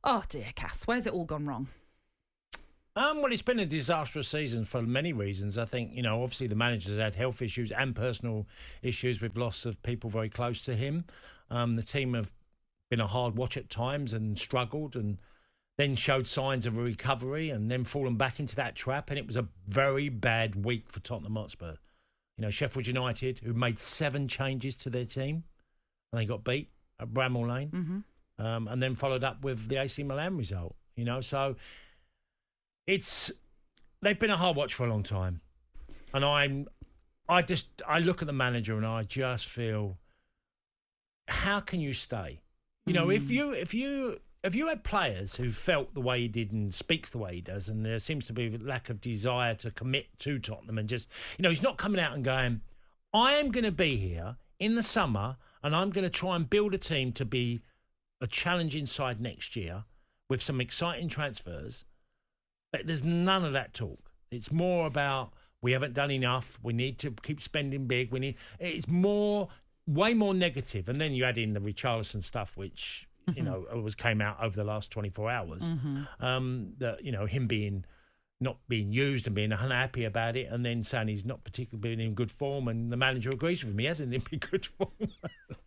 Oh dear, Cass, where's it all gone wrong? Well, it's been a disastrous season for many reasons. I think, obviously the manager's had health issues and personal issues with loss of people very close to him. The team have been a hard watch at times and struggled and then showed signs of a recovery and then fallen back into that trap. And it was a very bad week for Tottenham Hotspur. Sheffield United, who made 7 changes to their team, and they got beat at Bramall Lane, and then followed up with the AC Milan result. So they've been a hard watch for a long time, and I look at the manager and I just feel, how can you stay? If you had players who felt the way he did and speaks the way he does, and there seems to be a lack of desire to commit to Tottenham and just, he's not coming out and going, I am going to be here in the summer and I'm going to try and build a team to be a challenging side next year with some exciting transfers. But there's none of that talk. It's more about, we haven't done enough. We need to keep spending big. It's way more negative. And then you add in the Richarlison stuff, which, came out over the last 24 hours. That, him not being used and being unhappy about it, and then saying he's not particularly been in good form, and the manager agrees with him. He hasn't been in good form.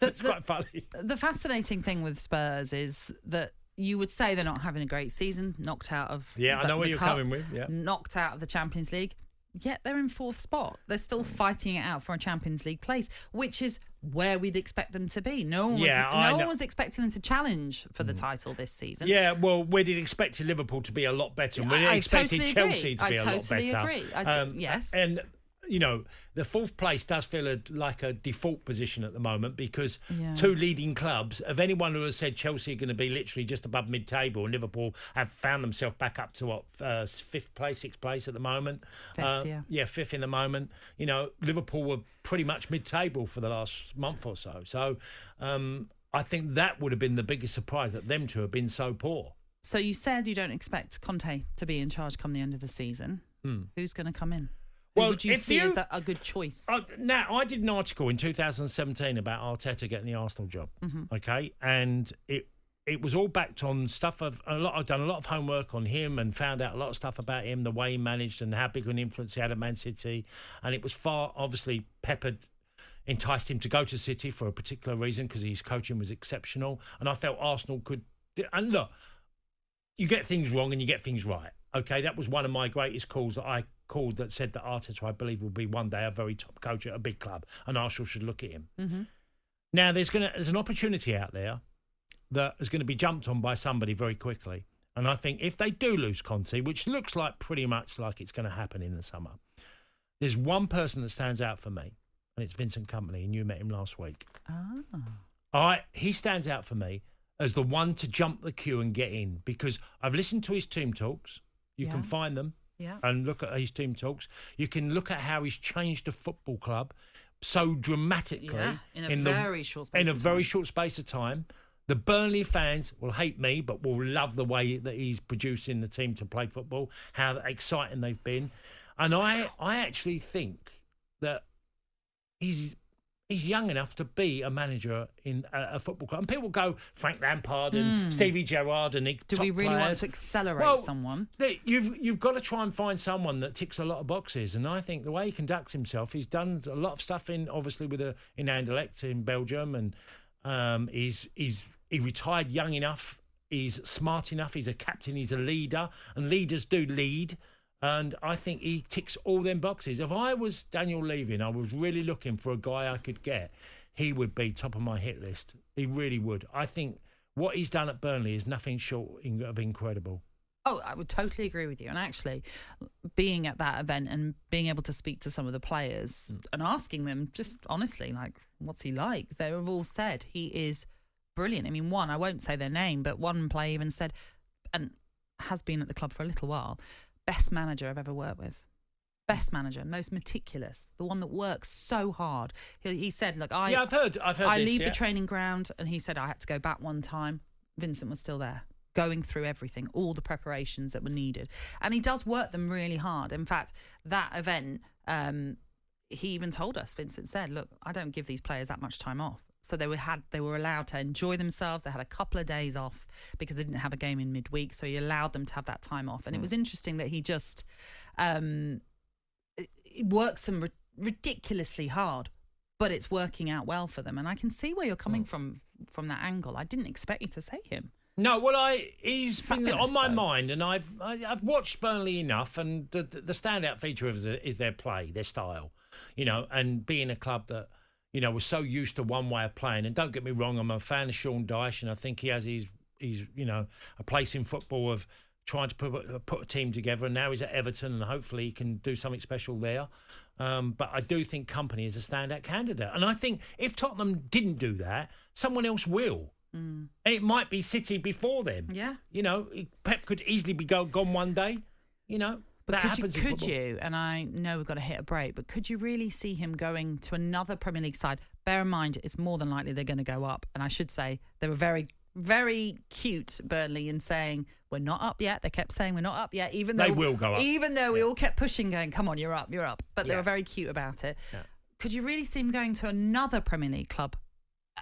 It's quite funny. The fascinating thing with Spurs is that you would say they're not having a great season, knocked out of I know where you're coming with. Yeah. Knocked out of the Champions League. Yet they're in 4th spot. They're still fighting it out for a Champions League place, which is where we'd expect them to be. No one was expecting them to challenge for the title this season. Yeah, well, we'd expected Liverpool to be a lot better. And we'd expected Chelsea to be a lot better. I totally agree. Yes. And the 4th place does feel like a default position at the moment, because 2 leading clubs, of anyone who has said Chelsea are going to be literally just above mid-table, and Liverpool have found themselves back up to 5th place, 6th place at the moment. 5th, 5th in the moment. Liverpool were pretty much mid-table for the last month or so. So I think that would have been the biggest surprise, that them two have been so poor. So you said you don't expect Conte to be in charge come the end of the season. Who's going to come in? Well, would you see as a good choice? Now, I did an article in 2017 about Arteta getting the Arsenal job, okay? And it was all backed on stuff I've done a lot of homework on him and found out a lot of stuff about him, the way he managed and how big an influence he had at Man City. And it was obviously, Pepper enticed him to go to City for a particular reason, because his coaching was exceptional. And I felt Arsenal could... And look, you get things wrong and you get things right, okay? That was one of my greatest calls that I called, that said that Arteta, I believe, will be one day a very top coach at a big club, and Arsenal should look at him. Now, there's an opportunity out there that is going to be jumped on by somebody very quickly, and I think if they do lose Conte, which looks like pretty much like it's going to happen in the summer, there's one person that stands out for me, and it's Vincent Kompany, and you met him last week. He stands out for me as the one to jump the queue and get in, because I've listened to his team talks. You can find them. And look at his team talks. You can look at how he's changed the football club so dramatically in a very short space of time. The Burnley fans will hate me, but will love the way that he's producing the team to play football, how exciting they've been. And I actually think that he's young enough to be a manager in a football club. And people go, Frank Lampard and Stevie Gerrard and do we really want to accelerate someone? You've got to try and find someone that ticks a lot of boxes. And I think the way he conducts himself, he's done a lot of stuff in Anderlecht in Belgium, and he retired young enough. He's smart enough. He's a captain. He's a leader, and leaders do lead. And I think he ticks all them boxes. If I was Daniel Levy and I was really looking for a guy I could get, he would be top of my hit list. He really would. I think what he's done at Burnley is nothing short of incredible. Oh, I would totally agree with you. And actually, being at that event and being able to speak to some of the players and asking them just honestly, like, what's he like? They've all said he is brilliant. I mean, I won't say their name, but one player even said, and has been at the club for a little while, best manager I've ever worked with. Best manager, most meticulous, the one that works so hard. He said, look, I've heard I leave the training ground, and he said I had to go back one time. Vincent was still there, going through everything, all the preparations that were needed. And he does work them really hard. In fact, that event, he even told us, Vincent said, look, I don't give these players that much time off. So they were allowed to enjoy themselves. They had a couple of days off because they didn't have a game in midweek. So he allowed them to have that time off. And it was interesting that he just works them ridiculously hard, but it's working out well for them. And I can see where you're coming from that angle. I didn't expect you to say him. No, well, he's been on my though. mind, and I've watched Burnley enough, and the standout feature is their play, their style, and being a club that, was so used to one way of playing. And don't get me wrong, I'm a fan of Sean Dyche, and I think he has his a place in football of trying to put a team together, and now he's at Everton, and hopefully he can do something special there. But I do think Kompany is a standout candidate, and I think if Tottenham didn't do that, someone else will. And it might be City before them. Yeah. Pep could easily be gone one day. But that happens in football. Could you, and I know we've got to hit a break, but could you really see him going to another Premier League side? Bear in mind, it's more than likely they're going to go up. And I should say they were very, very cute, Burnley, in saying, we're not up yet. They kept saying, we're not up yet. Even though they will go up. Even though we all kept pushing, going, come on, you're up, you're up. But they were very cute about it. Yeah. Could you really see him going to another Premier League club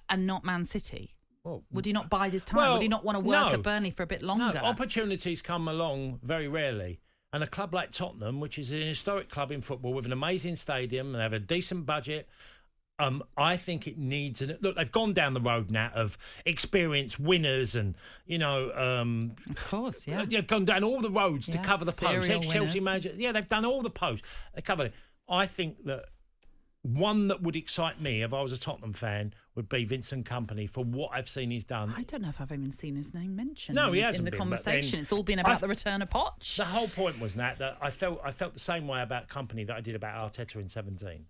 and not Man City? Well, would he not bide his time? Would he not want to work at Burnley for a bit longer? No, opportunities come along very rarely. And a club like Tottenham, which is an historic club in football with an amazing stadium and have a decent budget, I think it needs... Look, they've gone down the road now of experienced winners and, of course, yeah. They've gone down all the roads to cover the post. Ex-Chelsea manager. Yeah, they've done all the posts. They covered it. I think that one that would excite me if I was a Tottenham fan would be Vincent Kompany for what I've seen he's done. I don't know if I've even seen his name mentioned he hasn't in the been, conversation. It's all been about the return of Poch. The whole point was that I felt the same way about Kompany that I did about Arteta in 17.